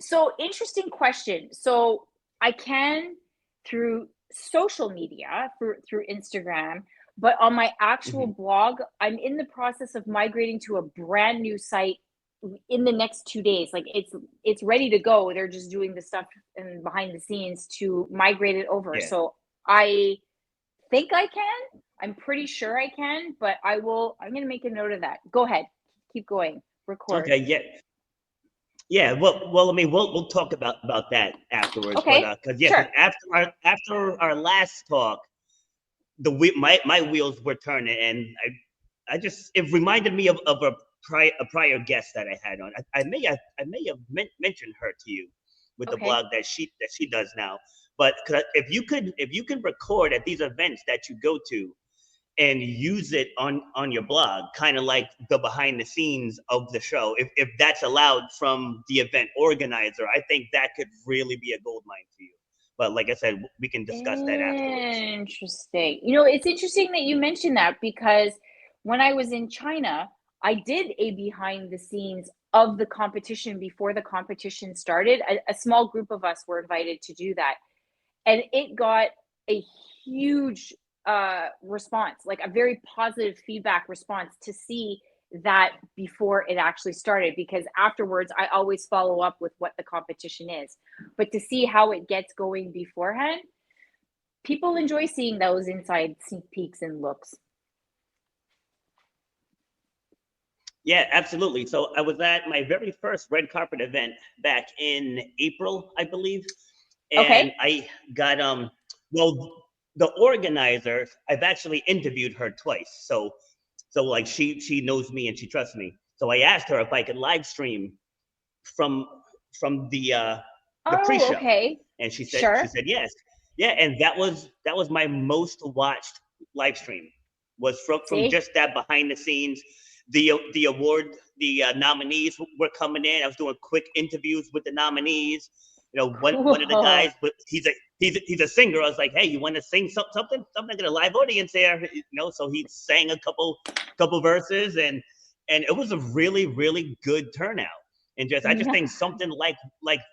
So, interesting question. So I can through social media, through Instagram, but on my actual blog, I'm in the process of migrating to a brand new site in the next 2 days. Like, it's ready to go. They're just doing the stuff and behind the scenes to migrate it over. Yeah. So I think I can. I'm pretty sure I can, but I'm going to make a note of that. Go ahead. Keep going. Record. Okay, yeah. Yeah, well, I mean, we'll talk about that afterwards, but Okay, because yeah, sure. because after our last talk, my wheels were turning, and I just it reminded me of a prior guest that I had on. I may have mentioned her to you with the Okay. blog that she does now. But if you can record at these events that you go to and use it on your blog, kind of like the behind the scenes of the show, if that's allowed from the event organizer, I think that could really be a gold mine for you. But like I said, we can discuss that afterwards. Interesting. You know, it's interesting that you mentioned that because when I was in China, I did a behind the scenes of the competition before the competition started. A small group of us were invited to do that, and it got a huge response, like a very positive feedback response to see that before it actually started, because afterwards I always follow up with what the competition is, but to see how it gets going beforehand, people enjoy seeing those inside sneak peeks and looks. Yeah, absolutely. So I was at my very first red carpet event back in April, I believe, and Okay. I got well, the organizer, I've actually interviewed her twice. So like she knows me and she trusts me. So I asked her if I could live stream from from the Oh, pre-show, okay. and she Sure. said yes. Yeah, and that was my most watched live stream, was from See? just that behind the scenes. The award, the nominees were coming in. I was doing quick interviews with the nominees. One of the Cool. guys, but he's a singer. I was like, hey, you want to sing something to the live audience there? So he sang a couple verses, and it was a really really good turnout. And I just think something like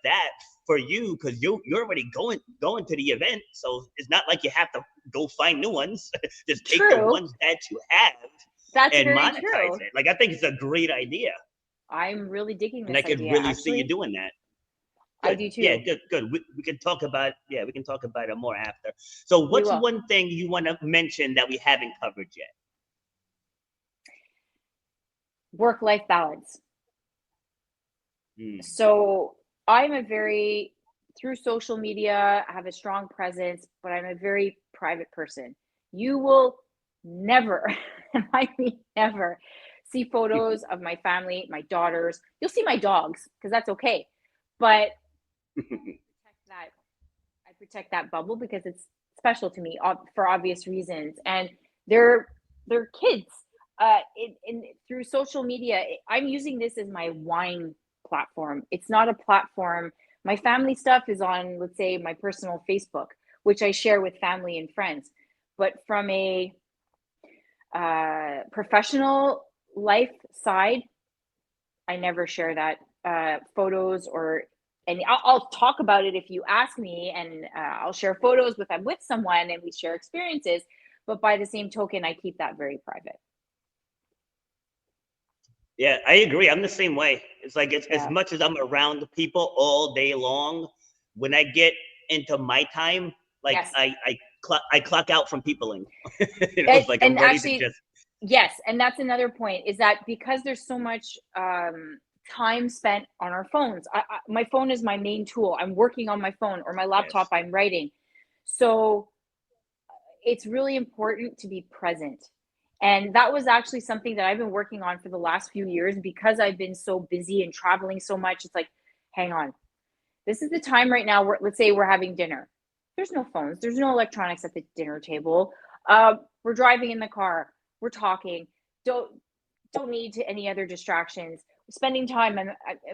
that for you, because you're already going to the event, so it's not like you have to go find new ones. Just take the True. ones that you have That's and very monetize true. it. Like, I think it's a great idea, I'm really digging and I this could idea. really see you Actually, doing that. I Good, do yeah, too. good. We can talk about we can talk about it more after. So, We what's will. one thing you want to mention that we haven't covered yet? Work life balance. Hmm. So I'm a very, through social media, I have a strong presence, but I'm a very private person. You will never, and I mean never, see photos of my family, my daughters. You'll see my dogs because that's okay. But protect that, I protect that bubble because it's special to me for obvious reasons. And they're they're kids. Through social media, I'm using this as my wine platform. It's not a platform. My family stuff is on, let's say, my personal Facebook, which I share with family and friends. But from a professional life side, I never share that photos or and I'll talk about it if you ask me, and I'll share photos with I'm with someone and we share experiences. But by the same token, I keep that very private. Yeah, I agree. I'm the same way. It's like it's as Yeah. much as I'm around people all day long. When I get into my time, like Yes. I clock out from peopling. It's like I'm And ready to actually, just. yes, and that's another point is that because there's so much time spent on our phones. My phone is my main tool. I'm working on my phone or my laptop. Yes. I'm writing. So it's really important to be present. And that was actually something that I've been working on for the last few years because I've been so busy and traveling so much. It's like, hang on, this is the time right now where, let's say we're having dinner. There's no phones, there's no electronics at the dinner table. We're driving in the car, we're talking. Don't need to any other distractions. Spending time and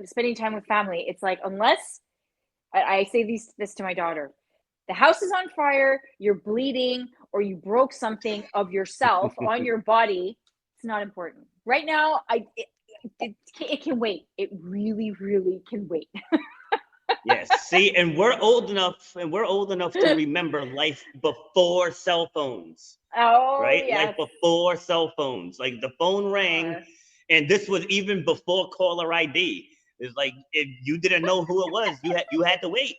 spending time with family. It's like unless I say this to my daughter, the house is on fire, you're bleeding, or you broke something of yourself on your body. It's not important right now. It can wait. It really, really can wait. Yes. See, and we're old enough to remember life before cell phones, Oh right? Life yes. before cell phones. Like the phone rang, Uh, and this was even before caller ID. It's like if you didn't know who it was, you had to wait,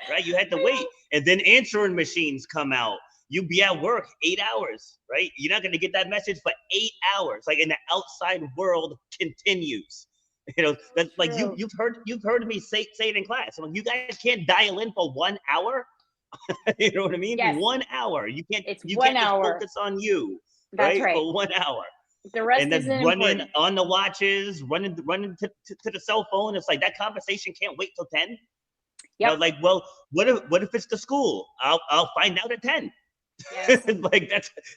right? You had to I wait, and then answering machines come out. You be at work 8 hours, right? You're not going to get that message for 8 hours. Like, and the outside world continues. That's like True. you've heard me say it in class. I'm like, you guys can't dial in for 1 hour. You know what I mean? Yes. 1 hour. It's You 1 can't just hour. focus on you, That's right? right. For 1 hour. The rest And then isn't running important. on the watches, running to the cell phone. It's like that conversation can't wait till 10. Yep. Like, well, what if it's the school? I'll find out at 10. Yes. Like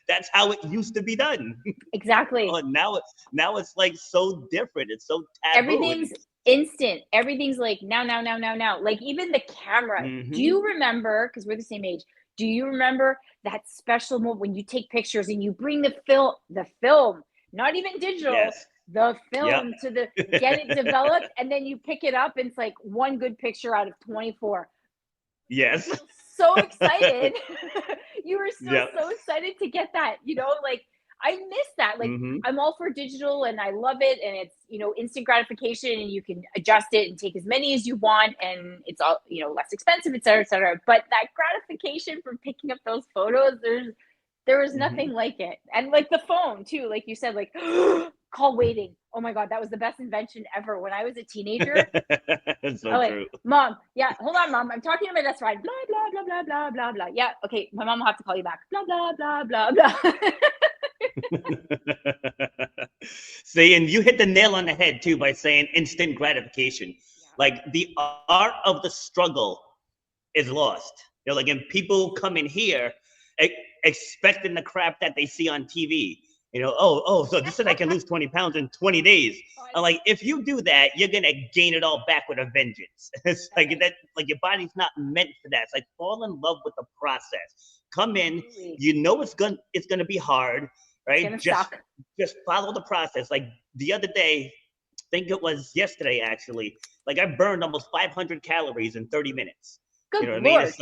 that's how it used to be done. Exactly. Now it's like so different. It's so taboo. Everything's instant. Everything's like now. Like even the camera. Do you remember, because we're the same age, do you remember that special moment when you take pictures and you bring the film, not even digital, Yes. the film Yep. to get it developed, and then you pick it up and it's like one good picture out of 24. Yes. So excited. You were still Yep. so excited to get that, like I miss that. Like I'm all for digital and I love it, and it's instant gratification, and you can adjust it and take as many as you want, and it's all less expensive, et cetera, et cetera. But that gratification from picking up those photos, there was nothing like it. And like the phone too, like you said, like call waiting. Oh my God, that was the best invention ever. When I was a teenager, It's so I'm like, true. Mom, yeah, hold on, Mom, I'm talking to my best friend. Blah blah blah blah blah blah blah. Yeah, okay, my mom will have to call you back. Blah blah blah blah blah. See, and you hit the nail on the head too by saying instant gratification. Yeah. Like the art of the struggle is lost. Like, and people come in here expecting the crap that they see on TV. So this said I can lose 20 pounds in 20 days. I'm like, if you do that, you're gonna gain it all back with a vengeance. It's like that, like your body's not meant for that. It's like fall in love with the process. Come in, it's gonna be hard, right? Just follow the process. Like the other day, I think it was yesterday actually, like I burned almost 500 calories in 30 minutes. Good You know what Lord. I mean? It's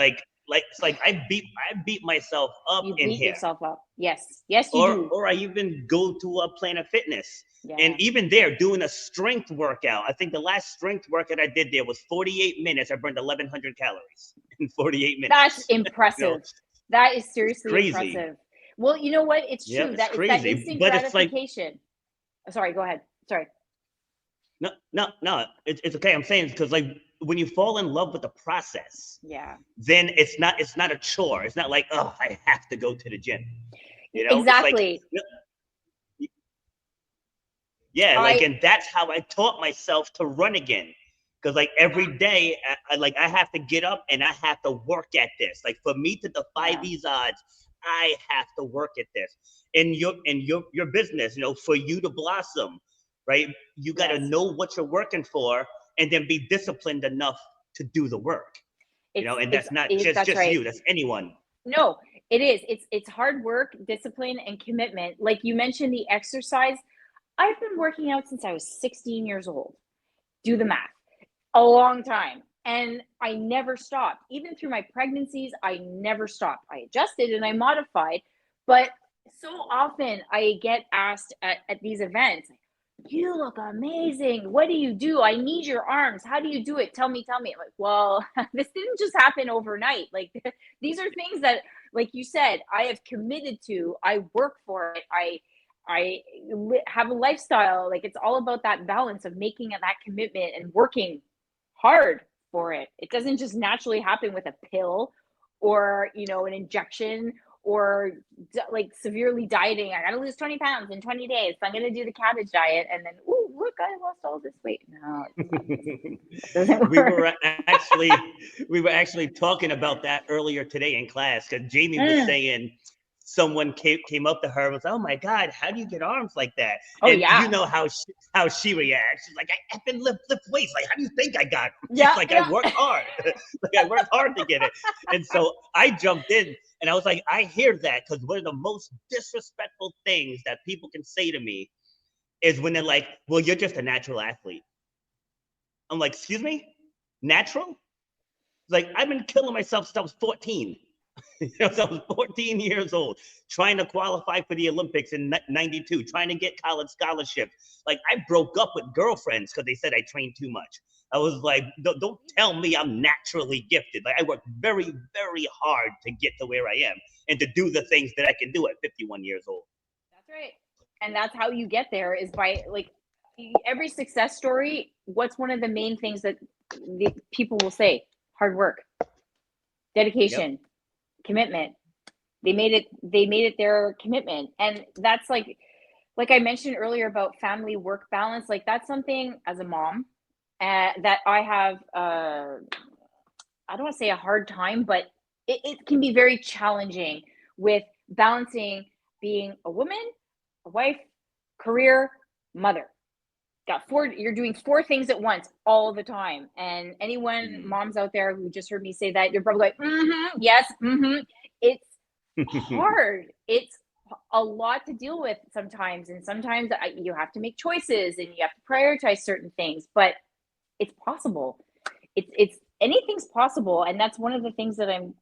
like I beat myself up You in beat here. yourself up. Yes, you do. Or I even go to a Planet Fitness. Yeah. And even there, doing a strength workout. I think the last strength workout I did there was 48 minutes. I burned 1,100 calories in 48 minutes. That's impressive. That is seriously crazy. impressive. Well, you know what? It's true. It's crazy. That instant gratification. Sorry, go ahead. Sorry. No. It's okay. I'm saying because like when you fall in love with the process, then it's not a chore. It's not like, oh, I have to go to the gym. Exactly. And that's how I taught myself to run again. Because like every day, I have to get up and I have to work at this. Like for me to defy these odds, I have to work at this. In your business, for you to blossom, right? You got to know what you're working for, and then be disciplined enough to do the work. And that's not just you. That's anyone. No, it is. It's hard work, discipline, and commitment. Like you mentioned, the exercise. I've been working out since I was 16 years old. Do the math. A long time. And I never stopped. Even through my pregnancies, I never stopped. I adjusted and I modified. But so often I get asked at these events, you look amazing. What do you do? I need your arms. How do you do it? Tell me. I'm like, well, this didn't just happen overnight. Like these are things that, like you said, I have committed to. I work for it. I have a lifestyle. Like it's all about that balance of making that commitment and working hard for it. It doesn't just naturally happen with a pill or, an injection or like severely dieting. I got to lose 20 pounds in 20 days. So I'm going to do the cabbage diet. And then, ooh, look, I lost all this weight. No, it doesn't work. We were actually talking about that earlier today in class because Jamie was saying someone came up to her and was, oh my God, how do you get arms like that? And you know how she reacts. She's like, I effing lift weights. Like, how do you think I got them? Yeah, like, I worked hard. I worked hard to get it. And so I jumped in and I was like, I hear that because one of the most disrespectful things that people can say to me is when they're like, well, you're just a natural athlete. I'm like, excuse me? Natural? Like, I've been killing myself since I was 14. So I was 14 years old, trying to qualify for the Olympics in 92, trying to get college scholarships. Like I broke up with girlfriends because they said I trained too much. I was like, don't tell me I'm naturally gifted. Like I worked very, very hard to get to where I am and to do the things that I can do at 51 years old. That's right. And that's how you get there is by like, every success story, what's one of the main things that the people will say? Hard work, dedication, commitment. They made it their commitment. And that's like I mentioned earlier about family work balance, like that's something as a mom that I have I don't want to say a hard time, but it can be very challenging with balancing being a woman, a wife, career, mother. You're doing four things at once all the time. And anyone moms out there who just heard me say that, you're probably like, yes, it's hard. It's a lot to deal with sometimes. And sometimes you have to make choices and you have to prioritize certain things, but it's possible. It's anything's possible. And that's one of the things that I'm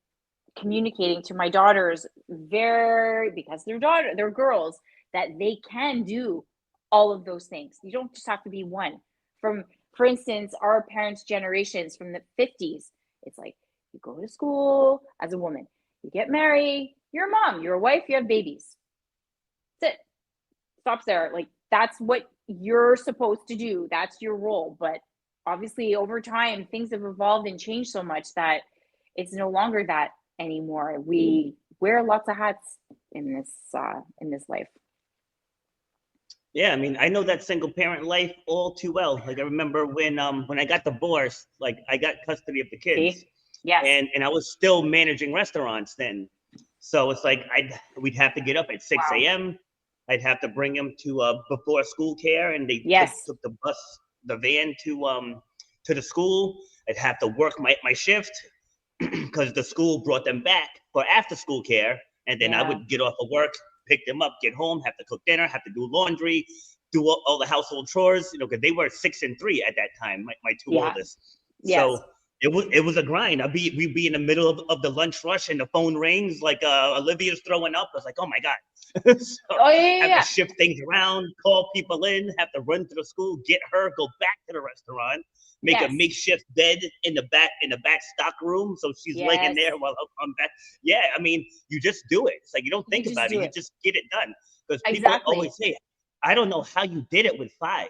communicating to my daughters, because they're girls, that they can do all of those things. You don't just have to be one. For instance, our parents' generations from the 50s, it's like you go to school as a woman, you get married, you're a mom, you're a wife, you have babies. That's it. Stops there. Like that's what you're supposed to do. That's your role. But obviously over time, things have evolved and changed so much that it's no longer that anymore. We wear lots of hats in this life. Yeah, I mean, I know that single parent life all too well. Like I remember when I got divorced, like I got custody of the kids. See? Yes. And I was still managing restaurants then. So it's like we'd have to get up at 6 a.m. I'd have to bring them to before school care, and they took the van to the school. I'd have to work my shift because the school brought them back for after school care, and then I would get off of work, pick them up, get home, have to cook dinner, have to do laundry, do all the household chores, because they were 6 and 3 at that time, my two oldest. Yes. So it was a grind. We'd be in the middle of the lunch rush and the phone rings, like Olivia's throwing up. I was like, oh my God. So have to shift things around, call people in, have to run to the school, get her, go back to the restaurant, make a makeshift bed in the back stock room, so she's laying there while I'm back. Yeah, I mean, you just do it. It's like you don't think about it. You just get it done. Because people always say, I don't know how you did it with 5.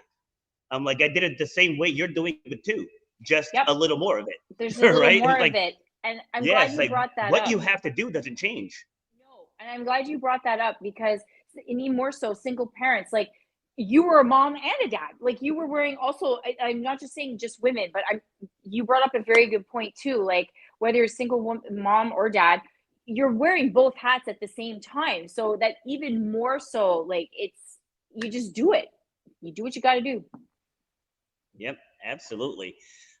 I'm like, I did it the same way you're doing it with 2. Just a little more of it. There's a little more of it. And I'm glad you brought that up. What you have to do doesn't change. No, and I'm glad you brought that up, because even more so, single parents, like you were a mom and a dad. Like you were wearing also, I'm not just saying just women, but you brought up a very good point too. Like whether you're a single mom or dad, you're wearing both hats at the same time. So that even more so, like you just do it. You do what you got to do. Yep, absolutely.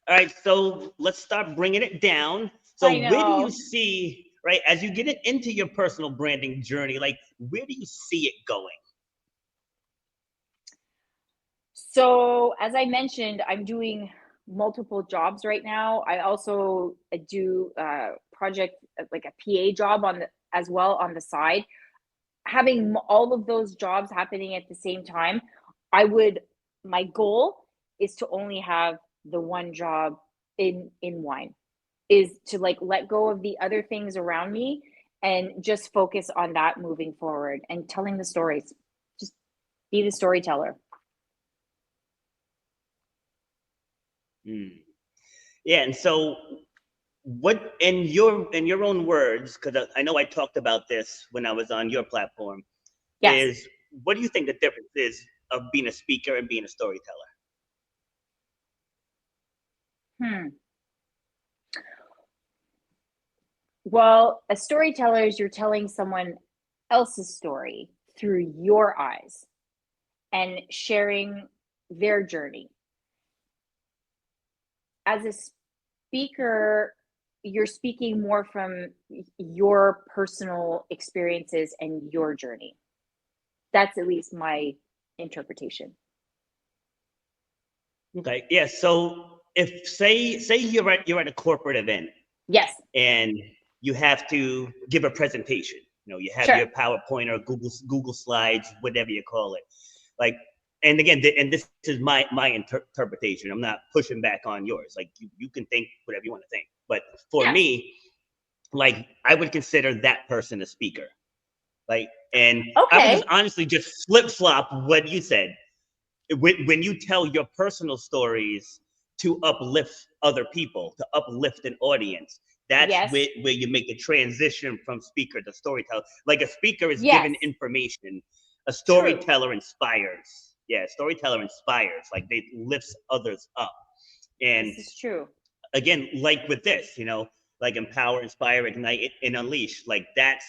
All right, so let's start bringing it down. So where do you see, right, as you get it into your personal branding journey, like where do you see it going? So as I mentioned, I'm doing multiple jobs right now. I also do a project, like a PA job as well on the side. Having all of those jobs happening at the same time, my goal is to only have the one job in wine, is to like let go of the other things around me and just focus on that moving forward and telling the stories. Just be the storyteller. Yeah, and so what in your own words, because I know I talked about this when I was on your platform, is what do you think the difference is of being a speaker and being a storyteller? Well, a storyteller is you're telling someone else's story through your eyes and sharing their journey. As a speaker, you're speaking more from your personal experiences and your journey. That's at least my interpretation. Okay. Yeah. So if say you're at a corporate event. Yes. And you have to give a presentation. You have your PowerPoint or Google Slides, whatever you call it. Like, and again, and this is my interpretation. I'm not pushing back on yours. Like you can think whatever you want to think. But for me, like I would consider that person a speaker. Like, and I would just honestly just flip flop what you said. when you tell your personal stories to uplift other people, to uplift an audience, that's Yes. where you make the transition from speaker to storyteller. Like a speaker is Yes. given information, a storyteller inspires. Yeah, storyteller inspires, like they lifts others up. And This is true. Again, like with this, like empower, inspire, ignite, and unleash. Like that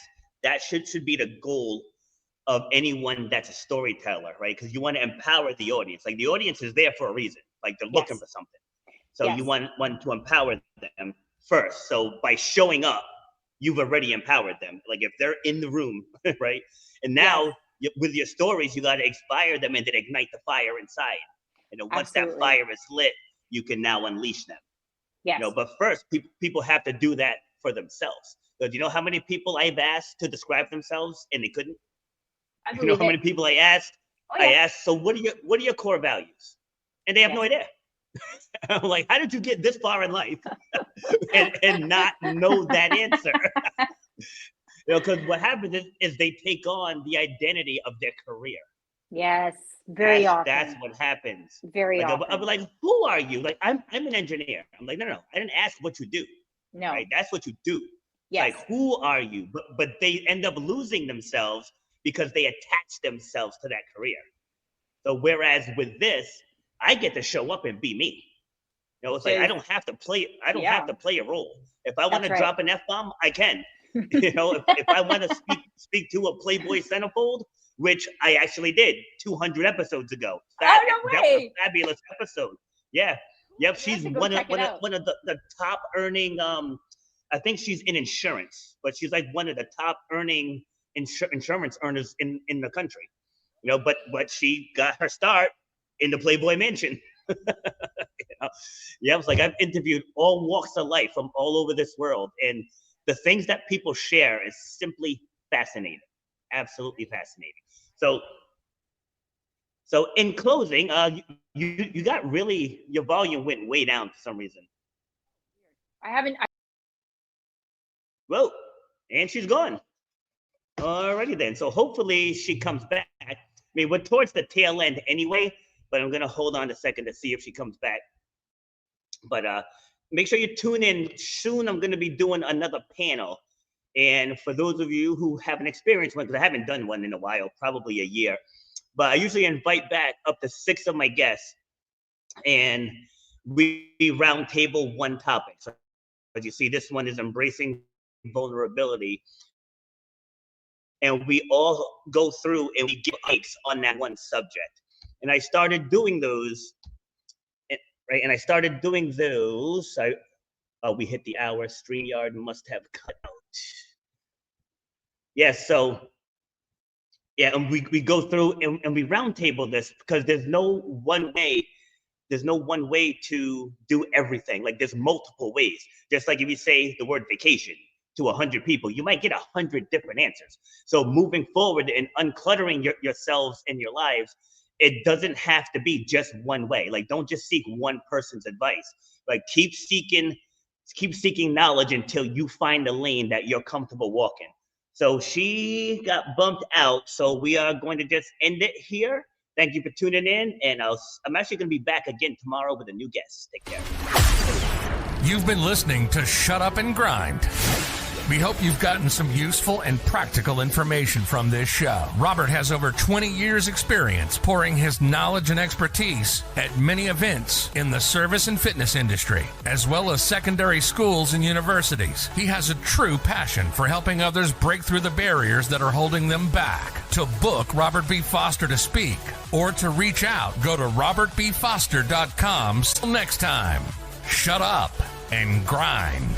should be the goal of anyone that's a storyteller, right? Because you want to empower the audience. Like the audience is there for a reason. Like they're looking for something. So you want to empower them first. So by showing up, you've already empowered them. Like if they're in the room, right? And now with your stories, you got to inspire them and then ignite the fire inside. Once that fire is lit, you can now unleash them. Yes. But first, people have to do that for themselves. So do you know how many people I've asked to describe themselves and they couldn't? You know how many people I asked? I asked, so what are your core values? And they have no idea. I'm like, how did you get this far in life and not know that answer? Because what happens is they take on the identity of their career. Yes, very often. That's what happens. Very often. I'll be like, who are you? Like, I'm an engineer. I'm like, no, I didn't ask what you do. No. Right? That's what you do. Yes. Like, who are you? But they end up losing themselves because they attach themselves to that career. So whereas with this, I get to show up and be me. It's like I don't have to play. I don't have to play a role. If I want to drop an F-bomb, I can. If I want to speak to a Playboy centerfold, which I actually did 200 episodes ago. No way! That was a fabulous episode. Yeah. Yep. She's one of the top earning. I think she's in insurance, but she's like one of the top earning insurance earners in the country. But she got her start in the Playboy Mansion. Yeah, I was like, I've interviewed all walks of life from all over this world, and the things that people share is simply fascinating, absolutely fascinating. So in closing, you got really, your volume went way down for some reason. Whoa, and she's gone. Alrighty then. So hopefully she comes back. I mean, we're towards the tail end anyway, but I'm gonna hold on a second to see if she comes back. But make sure you tune in soon. I'm gonna be doing another panel. And for those of you who haven't experienced one, because I haven't done one in a while, probably a year, but I usually invite back up to 6 of my guests, and we round table one topic. So as you see, this one is embracing vulnerability. And we all go through and we give takes on that one subject. And I started doing those, right? And I started doing those. We hit the hour. StreamYard must have cut out. Yeah, so, yeah, and we go through and we roundtable this because there's no one way to do everything. Like there's multiple ways. Just like if you say the word vacation to 100 people, you might get 100 different answers. So moving forward and uncluttering yourselves and your lives, it doesn't have to be just one way. Like don't just seek one person's advice. Like keep seeking knowledge until you find a lane that you're comfortable walking. So she got bumped out. So we are going to just end it here. Thank you for tuning in. And I'm actually going to be back again tomorrow with a new guest. Take care. You've been listening to Shut Up and Grind. We hope you've gotten some useful and practical information from this show. Robert has over 20 years experience pouring his knowledge and expertise at many events in the service and fitness industry, as well as secondary schools and universities. He has a true passion for helping others break through the barriers that are holding them back. To book Robert B. Foster to speak or to reach out, go to robertbfoster.com. Till next time, shut up and grind.